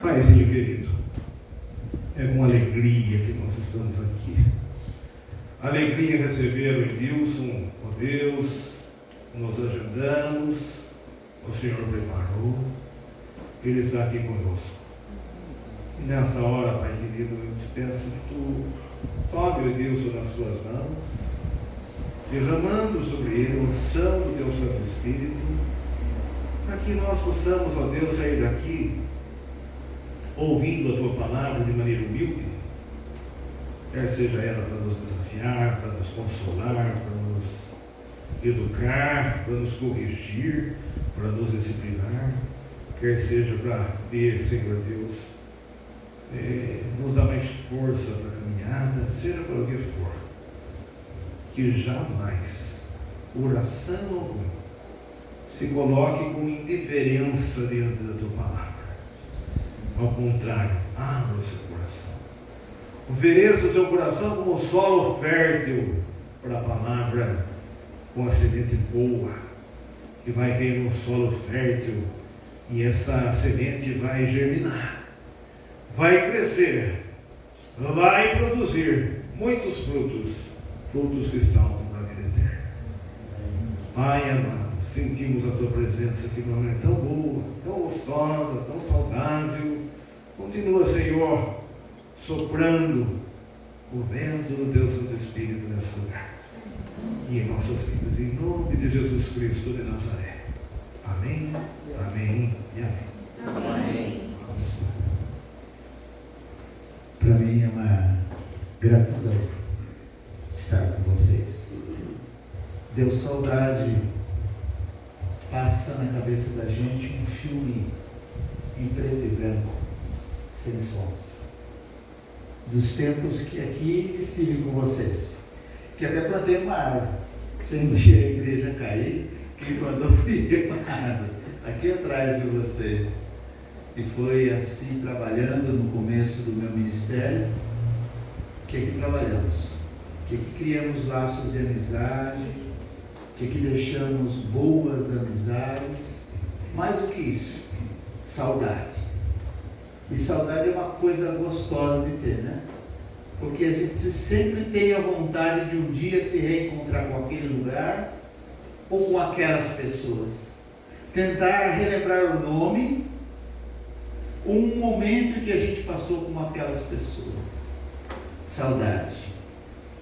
Paizinho querido, é com alegria que nós estamos aqui. Alegria em receber o Edilson, ó Deus, nos agendamos, o Senhor preparou, Ele está aqui conosco. E nessa hora, Pai querido, eu te peço que Tu tome o Edilson nas Suas mãos, derramando sobre ele a unção do Teu Santo Espírito, para que nós possamos, ó Deus, sair daqui ouvindo a Tua palavra de maneira humilde, quer seja ela para nos desafiar, para nos consolar, para nos educar, para nos corrigir, para nos disciplinar, quer seja para ver, Senhor Deus, nos dar mais força para a caminhada, seja para o que for, que jamais oração alguma se coloque com indiferença diante da Tua palavra. Ao contrário, abra o seu coração. Ofereça o seu coração como solo fértil para a palavra, com a semente boa, que vai cair no solo fértil, e essa semente vai germinar, vai crescer, vai produzir muitos frutos, frutos que saltam para a vida eterna. Pai amado, sentimos a Tua presença que não é tão boa, tão gostosa, tão saudável. Continua, Senhor, soprando o vento do Teu Santo Espírito nesse lugar e em nossas vidas, em nome de Jesus Cristo de Nazaré. Amém, amém e amém. Amém. Para mim é uma gratidão estar com vocês. Deu saudade, passa na cabeça da gente um filme em preto e branco, sem som, dos tempos que aqui estive com vocês, que até plantei uma árvore, sem um dia a igreja cair, quem mandou fui eu, uma árvore, aqui atrás de vocês. E foi assim, trabalhando no começo do meu ministério, que aqui trabalhamos, que aqui criamos laços de amizade, que aqui deixamos boas amizades, mais do que isso, saudade. E saudade é uma coisa gostosa de ter, né? Porque a gente sempre tem a vontade de um dia se reencontrar com aquele lugar ou com aquelas pessoas. Tentar relembrar o nome, um momento que a gente passou com aquelas pessoas. Saudade.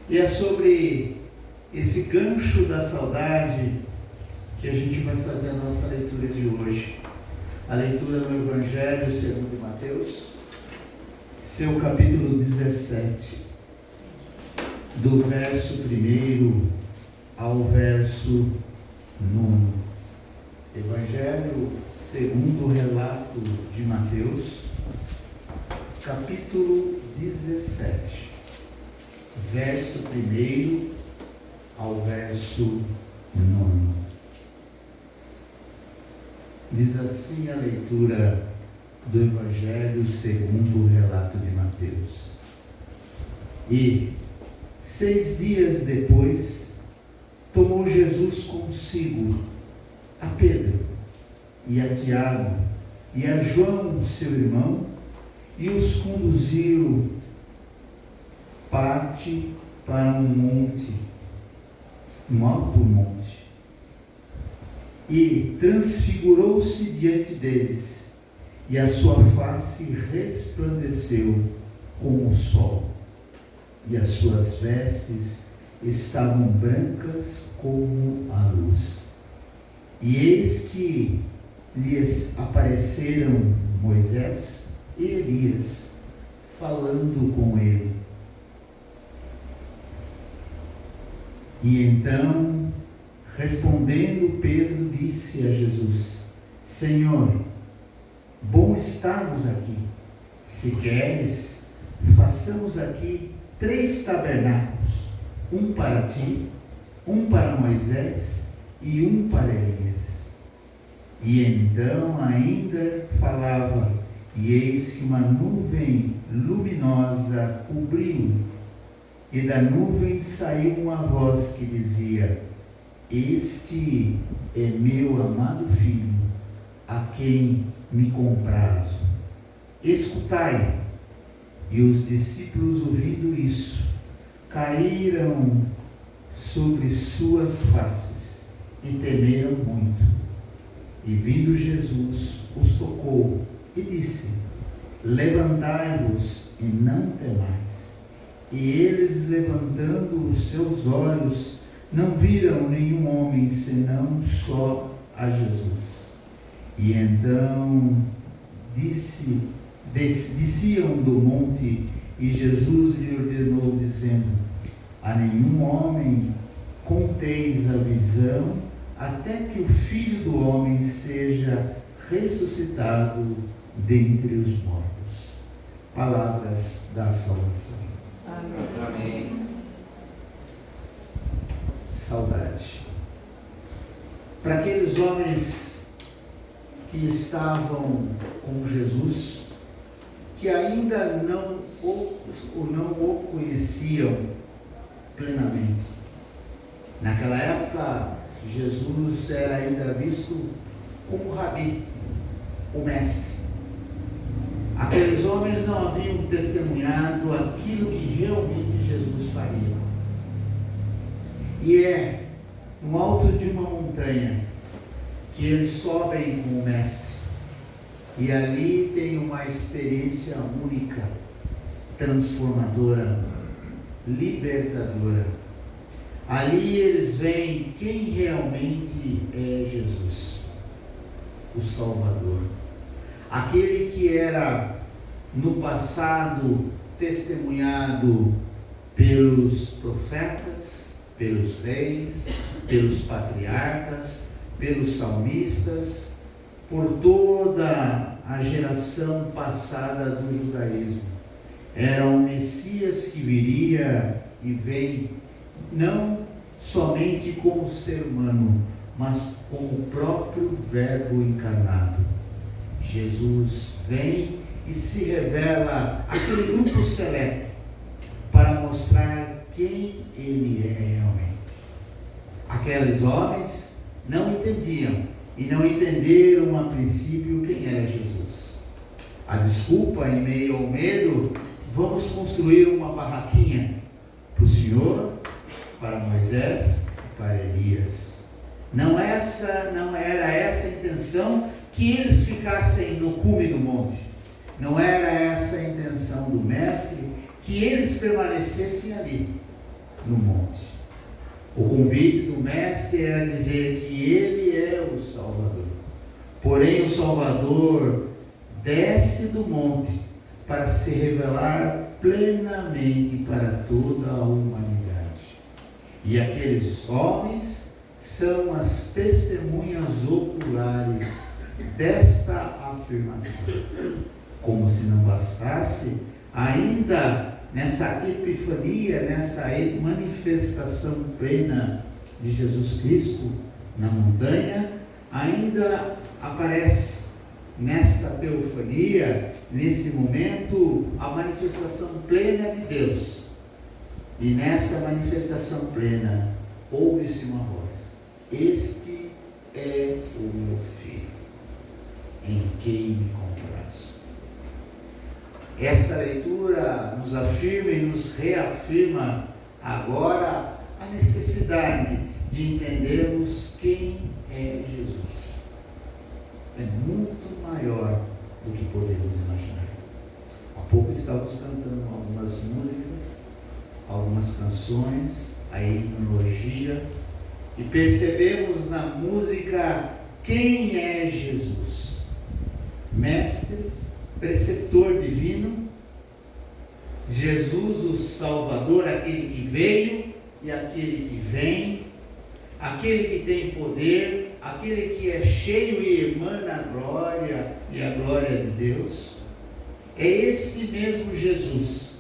E é sobre esse gancho da saudade que a gente vai fazer a nossa leitura de hoje. A leitura no Evangelho segundo Mateus, seu capítulo 17, do verso 1 ao verso 9. Evangelho segundo o relato de Mateus, capítulo 17, verso 1 ao verso 9. Diz assim a leitura do Evangelho segundo o relato de Mateus. E 6 dias depois, tomou Jesus consigo a Pedro e a Tiago e a João, seu irmão, e os conduziu parte para um monte, um alto monte, e transfigurou-se diante deles, e a sua face resplandeceu como o sol, e as suas vestes estavam brancas como a luz. E eis que lhes apareceram Moisés e Elias, falando com ele. E então, respondendo, Pedro disse a Jesus: Senhor, bom estarmos aqui. Se queres, façamos aqui 3 tabernáculos, um para ti, um para Moisés e um para Elias. E então ainda falava, e eis que uma nuvem luminosa cobriu, e da nuvem saiu uma voz que dizia: Este é meu amado filho, a quem me comprazo. escutai. E os discípulos, ouvindo isso, caíram sobre suas faces e temeram muito. E vindo Jesus, os tocou e disse: levantai-vos e não temais. E eles, levantando os seus olhos, não viram nenhum homem, senão só a Jesus. E então desciam do monte, e Jesus lhe ordenou, dizendo: a nenhum homem conteis a visão, até que o Filho do Homem seja ressuscitado dentre os mortos. Palavras da salvação. Amém. Saudade. Para aqueles homens que estavam com Jesus, que ainda não o conheciam plenamente. Naquela época, Jesus era ainda visto como rabi, o mestre. Aqueles homens não haviam testemunhado aquilo que realmente Jesus faria. E é no alto de uma montanha que eles sobem com o mestre. E ali tem uma experiência única, transformadora, libertadora. Ali eles veem quem realmente é Jesus, o Salvador. Aquele que era no passado testemunhado pelos profetas, pelos reis, pelos patriarcas, pelos salmistas, por toda a geração passada do judaísmo. Era o Messias que viria e veio não somente como ser humano, mas como o próprio Verbo encarnado. Jesus vem e se revela àquele grupo seleto para mostrar quem ele é realmente. Aqueles homens não entendiam e não entenderam a princípio quem era Jesus. A desculpa, em meio ao medo: vamos construir uma barraquinha para o Senhor, para Moisés e para Elias. Não era essa a intenção, que eles ficassem no cume do monte. Não era essa a intenção do mestre, que eles permanecessem ali no monte. O convite do mestre era dizer que ele é o Salvador. Porém, o Salvador desce do monte para se revelar plenamente para toda a humanidade. E aqueles homens são as testemunhas oculares desta afirmação. Como se não bastasse, ainda nessa epifania, nessa manifestação plena de Jesus Cristo na montanha, ainda aparece nessa teofania, nesse momento, a manifestação plena de Deus. E nessa manifestação plena, ouve-se uma voz: este é o meu filho, em quem me comprazo. Esta leitura nos afirma e nos reafirma agora a necessidade de entendermos quem é Jesus. É muito maior do que podemos imaginar. Há pouco estávamos cantando algumas músicas, algumas canções, a himnologia, e percebemos na música quem é Jesus: mestre, preceptor divino, Jesus o Salvador, aquele que veio e aquele que vem, aquele que tem poder, aquele que é cheio e emana a glória e a glória de Deus. É esse mesmo Jesus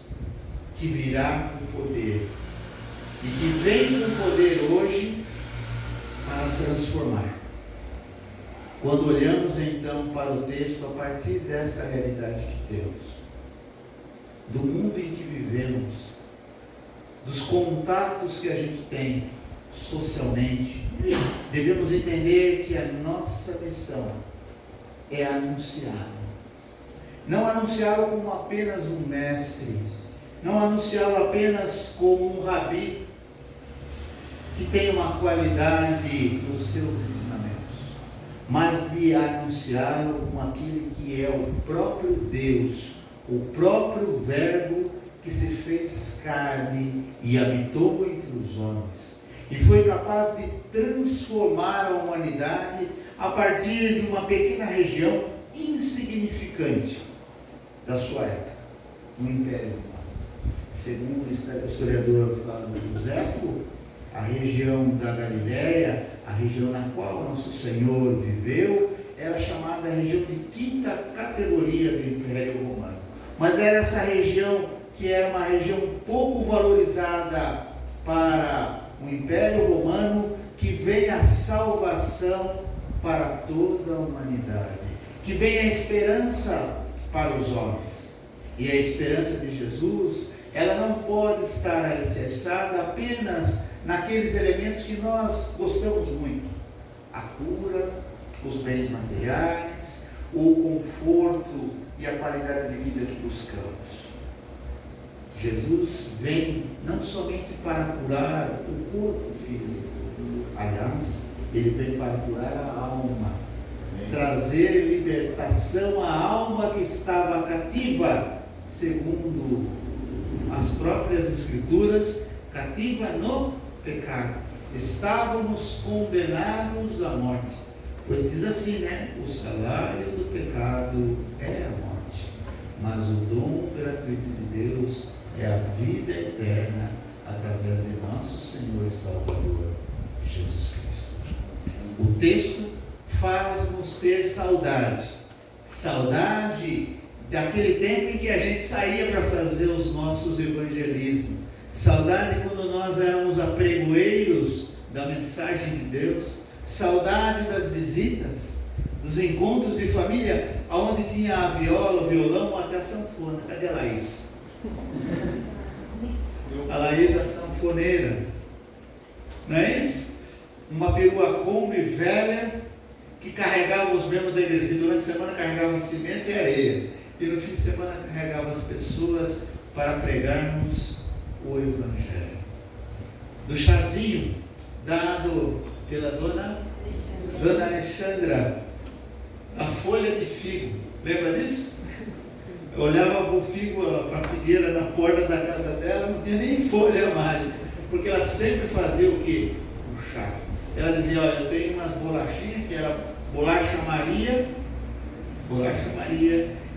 que virá com poder e que vem com poder hoje para transformar. Quando olhamos então para o texto, a partir dessa realidade que temos, do mundo em que vivemos, dos contatos que a gente tem socialmente, devemos entender que a nossa missão é anunciar. não anunciá-lo como apenas um mestre, não anunciá-lo apenas como um rabi, que tem uma qualidade nos seus ensinamentos, mas de anunciá-lo como aquele que é o próprio Deus, o próprio Verbo que se fez carne e habitou entre os homens, e foi capaz de transformar a humanidade a partir de uma pequena região insignificante da sua época, no Império Romano. Segundo o historiador Flávio Joséfo, a região da Galiléia, a região na qual nosso Senhor viveu, era chamada região de quinta categoria do Império Romano. Mas era essa região que era uma região pouco valorizada para o Império Romano, que vem a salvação para toda a humanidade, que vem a esperança para os homens. E a esperança de Jesus, ela não pode estar alicerçada apenas naqueles elementos que nós gostamos muito: a cura, os bens materiais, o conforto e a qualidade de vida que buscamos. Jesus vem não somente para curar o corpo físico, aliás, ele vem para curar a alma, trazer libertação à alma que estava cativa, segundo as próprias Escrituras, cativa no pecado. Estávamos condenados à morte, pois diz assim, né? O salário do pecado é a morte, mas o dom gratuito de Deus é a vida eterna através de nosso Senhor e Salvador Jesus Cristo. O texto faz-nos ter saudade daquele tempo em que a gente saía para fazer os nossos evangelismos, saudade quando nós éramos apregoeiros da mensagem de Deus, saudade das visitas, dos encontros de família, onde tinha a viola, o violão, até a sanfona. Cadê a Laís? A Laís, a sanfoneira, não é isso? Uma perua Kombi velha que carregava os membros da igreja, que durante a semana carregava cimento e areia, e no fim de semana carregava as pessoas para pregarmos o Evangelho. Do chazinho dado pela dona Alexandra, a folha de figo, lembra disso? Eu olhava para o figo, para a figueira na porta da casa dela, não tinha nem folha mais, porque ela sempre fazia o quê? O chá. Ela dizia: olha, eu tenho umas bolachinhas, que era bolacha Maria,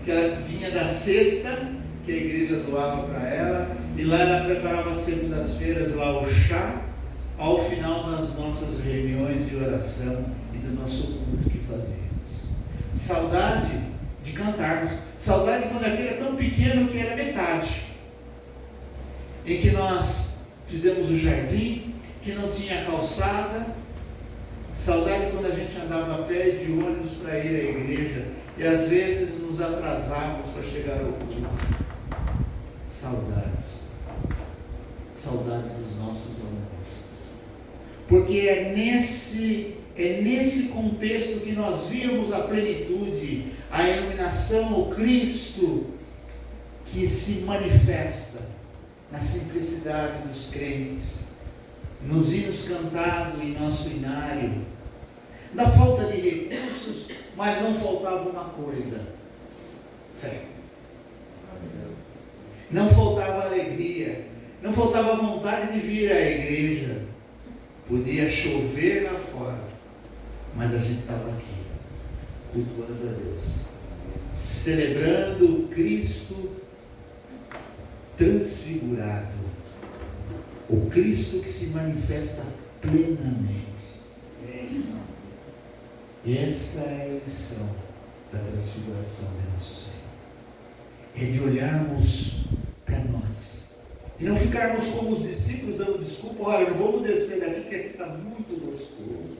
que ela vinha da cesta que a igreja doava para ela, e lá ela preparava às segundas-feiras lá o chá, ao final das nossas reuniões de oração e do nosso culto que fazíamos. Saudade de cantarmos, saudade quando aquele era tão pequeno que era metade, em que nós fizemos o jardim, que não tinha calçada, saudade quando a gente andava a pé de ônibus para ir à igreja, e às vezes nos atrasávamos para chegar ao culto. Saudade dos nossos almoços, porque é nesse contexto que nós víamos a plenitude, a iluminação, o Cristo que se manifesta na simplicidade dos crentes, nos hinos cantados em nosso inário, na falta de recursos, mas não faltava uma coisa: fé. Não faltava alegria, não faltava vontade de vir à igreja. Podia chover lá fora, mas a gente estava aqui, cultuando a Deus, celebrando o Cristo transfigurado, o Cristo que se manifesta plenamente. Esta é a lição da transfiguração de nosso Senhor. É de olharmos para nós e não ficarmos como os discípulos dando desculpa: olha, não vamos descer daqui, que aqui está muito gostoso,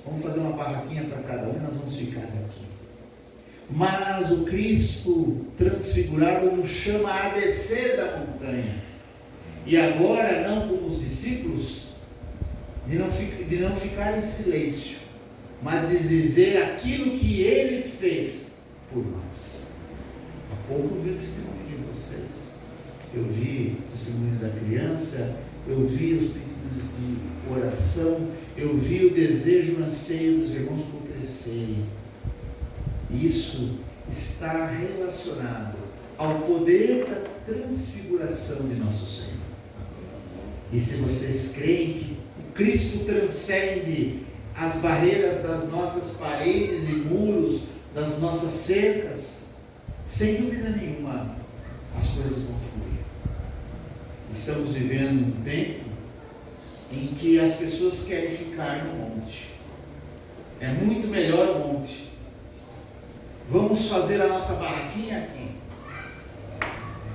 vamos fazer uma barraquinha para cada um e nós vamos ficar aqui. Mas o Cristo transfigurado nos chama a descer da montanha, e agora não como os discípulos, de não ficar em silêncio, mas de dizer aquilo que Ele fez por nós. pouco eu vi o testemunho de vocês. Eu vi o testemunho da criança, eu vi os pedidos de oração, eu vi o desejo, o anseio dos irmãos por crescerem. Isso está relacionado ao poder da transfiguração de nosso Senhor. E se vocês creem que Cristo transcende as barreiras das nossas paredes e muros, das nossas cercas, sem dúvida nenhuma, as coisas vão fluir. Estamos vivendo um tempo em que as pessoas querem ficar no monte. É muito melhor o monte. Vamos fazer a nossa barraquinha aqui,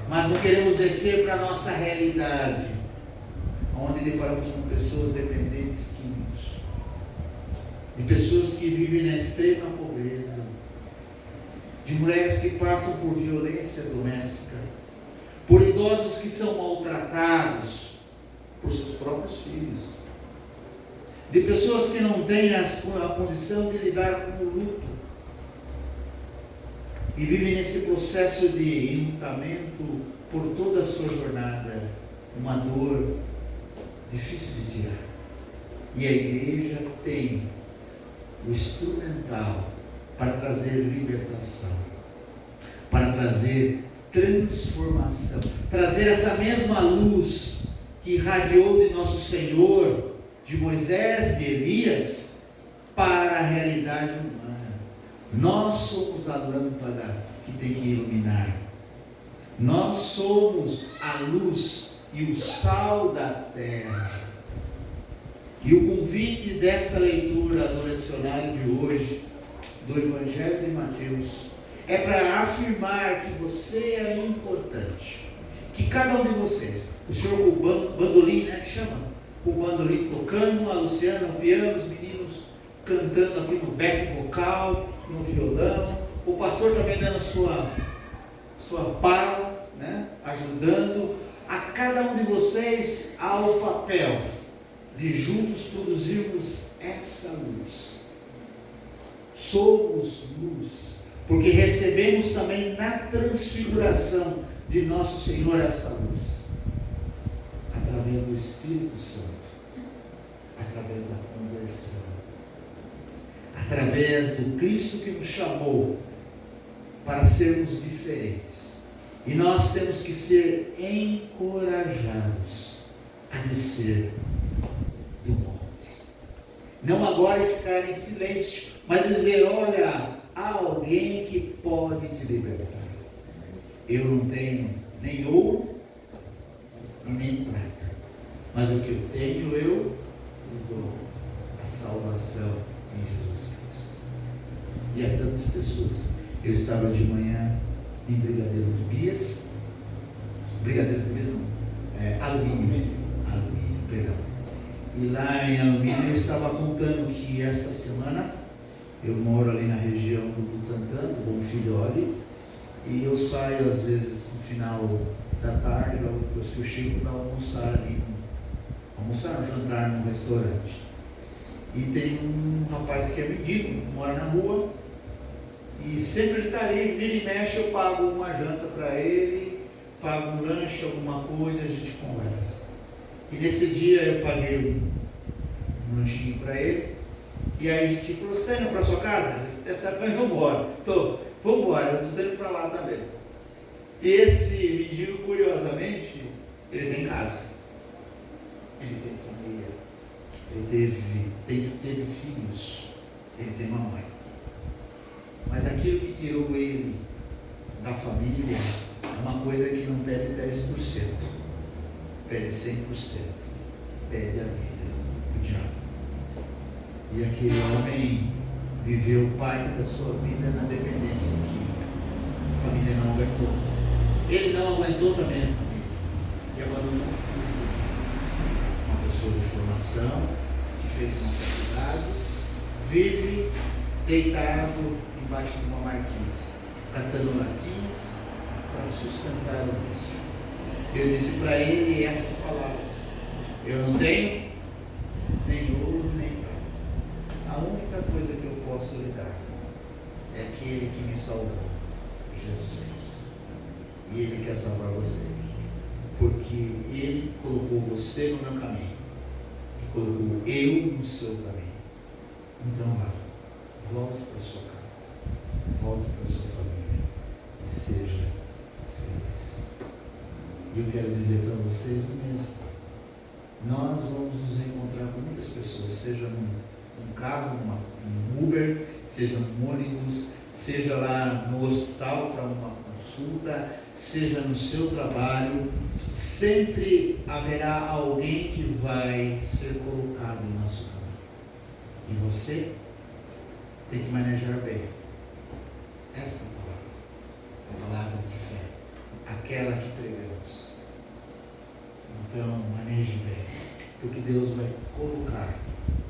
mas não queremos descer para a nossa realidade, onde deparamos com pessoas dependentes químicos, de pessoas que vivem na extrema pobreza, de mulheres que passam por violência doméstica, por idosos que são maltratados por seus próprios filhos, de pessoas que não têm a condição de lidar com o luto e vivem nesse processo de enlutamento por toda a sua jornada, uma dor difícil de tirar. E a igreja tem o instrumental para trazer libertação, para trazer transformação, trazer essa mesma luz que irradiou de nosso Senhor, de Moisés, de Elias, para a realidade humana. Nós somos a lâmpada que tem que iluminar. Nós somos a luz e o sal da terra. E o convite desta leitura do lecionário de hoje, do Evangelho de Mateus, é para afirmar que você é importante. Que cada um de vocês, o senhor com o bandolim, né, que chama? O bandolim tocando, a Luciana, o piano, os meninos cantando aqui no back vocal, no violão, o pastor também dando sua pala, né, ajudando. A cada um de vocês há o papel de juntos produzirmos essa luz. Somos luz, porque recebemos também na transfiguração de nosso Senhor essa luz, através do Espírito Santo, através da conversão, através do Cristo que nos chamou para sermos diferentes. E nós temos que ser encorajados a descer do monte. Não agora ficar em silêncio, mas dizer: olha, há alguém que pode te libertar. Eu não tenho nem ouro e nem prata, mas o que eu tenho eu lhe dou: a salvação em Jesus Cristo. E há tantas pessoas. Eu estava de manhã em Brigadeiro Tobias, Alumínio, perdão. E lá em Alumínio eu estava contando que esta semana eu moro ali na região do Butantã, do Bom Filhole, e eu saio às vezes no final da tarde, logo depois que eu chego, para almoçar ali, jantar num restaurante. E tem um rapaz que é mendigo, mora na rua, e sempre ele está ali, vira e mexe, eu pago uma janta para ele, pago um lanche, alguma coisa, a gente conversa. E nesse dia eu paguei um lanchinho para ele, e aí a gente falou: você está indo para sua casa? Ele disse: essa mãe, vamos embora. Vamos embora, eu estou indo para lá também. E esse mendigo, curiosamente, ele tem casa, ele tem família, ele teve filhos, ele tem uma mãe. Mas aquilo que tirou ele da família é uma coisa que não pede 10%, pede 100%, pede a vida, o diabo. E aquele homem viveu parte da sua vida na dependência química. A família não aguentou. Ele não aguentou também a família e abandonou. Uma pessoa de formação, que fez uma faculdade, vive deitado embaixo de uma marquise, catando latinhas para sustentar o vício. Eu disse para ele essas palavras: eu não tenho nem ouro nem prata. A única coisa que eu posso lhe dar é aquele que me salvou, Jesus Cristo. E Ele quer salvar você. Porque Ele colocou você no meu caminho. E colocou eu no seu caminho. Então vá. Volte para sua casa. Volte para sua família. E seja feliz. E eu quero dizer para vocês o mesmo. Nós vamos nos encontrar com muitas pessoas, seja num carro, num Uber, seja num ônibus, seja lá no hospital para uma consulta, seja no seu trabalho, sempre haverá alguém que vai ser colocado em nosso caminho. E você tem que manejar bem essa palavra, a palavra de fé, aquela que pregamos. Então, maneje bem, porque Deus vai colocar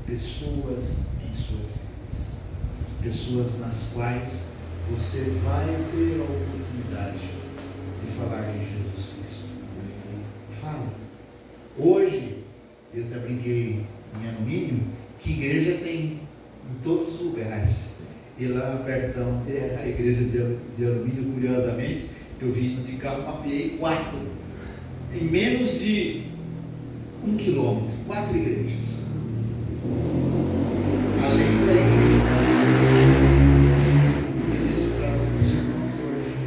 pessoas em suas vidas, pessoas nas quais você vai ter a oportunidade de falar de Jesus Cristo. Fala. Hoje, eu até brinquei em alumínio, que igreja tem em todos os lugares. E lá perto tem a igreja de alumínio, curiosamente, eu vim de carro, mapeei 4. Em menos de 1 quilômetro, 4 igrejas. Além da igreja. E nesse caso dos irmãos hoje,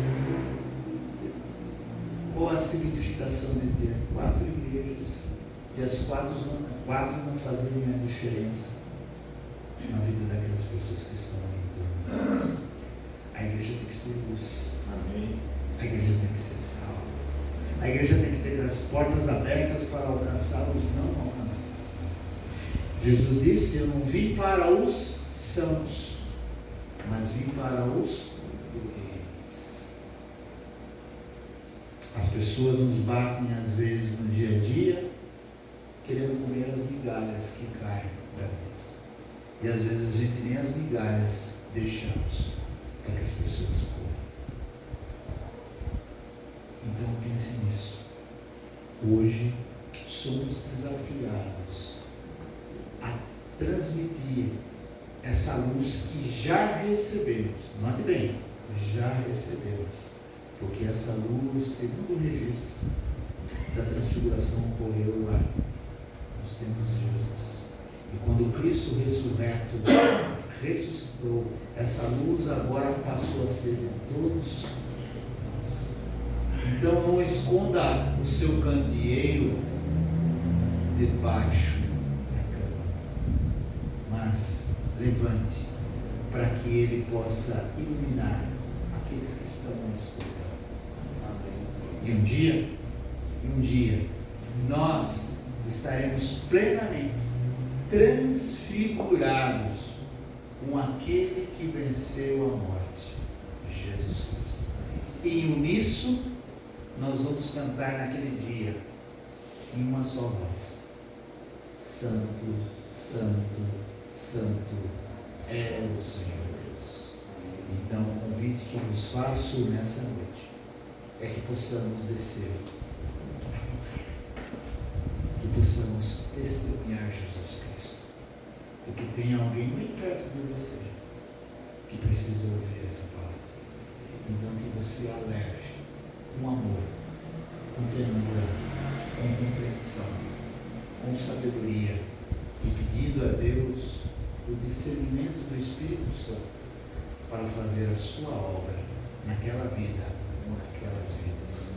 qual a significação de ter 4 igrejas e as 4 não fazerem a diferença na vida daquelas pessoas que estão ali em torno delas? A igreja tem que ser luz. Amém. A igreja tem que ser sal. A igreja tem que ter as portas abertas para alcançar os não alcançados. Jesus disse: eu não vim para os sãos, mas vim para os doentes. As pessoas nos batem às vezes no dia a dia, querendo comer as migalhas que caem da mesa. E às vezes a gente nem as migalhas deixamos para que as pessoas comam. Então pense nisso. Hoje somos desafiados a transmitir essa luz que já recebemos. Note bem, já recebemos. Porque essa luz, segundo o registro da transfiguração, ocorreu lá nos tempos de Jesus. E quando Cristo ressurreto ressuscitou, essa luz agora passou a ser de todos nós. Então não esconda o seu candeeiro debaixo da cama, mas levante para que ele possa iluminar aqueles que estão na escuridão. E um dia, nós estaremos plenamente transfigurados com aquele que venceu a morte, Jesus Cristo. E em uníssono, nós vamos cantar naquele dia, em uma só voz: Santo, Santo, Santo é o Senhor Deus. Então, o convite que vos faço nessa noite é que possamos descer a montanha, que possamos testemunhar Jesus Cristo, porque tem alguém bem perto de você que precisa ouvir essa palavra. Então que você a leve com amor, com ternura, com compreensão, com sabedoria, e pedindo a Deus o discernimento do Espírito Santo para fazer a sua obra naquela vida, com aquelas vidas.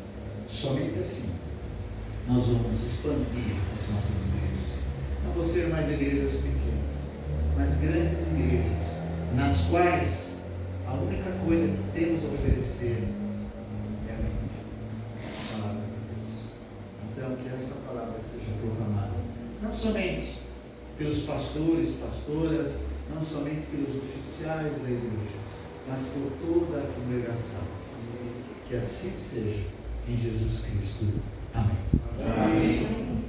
Somente assim nós vamos expandir as nossas igrejas. Não vão ser mais igrejas pequenas, mas grandes igrejas, nas quais a única coisa que temos a oferecer é a Bíblia, a palavra de Deus. Então que essa palavra seja proclamada, não somente pelos pastores, pastoras, não somente pelos oficiais da igreja, mas por toda a congregação. Que assim seja, em Jesus Cristo. Amém. Amém.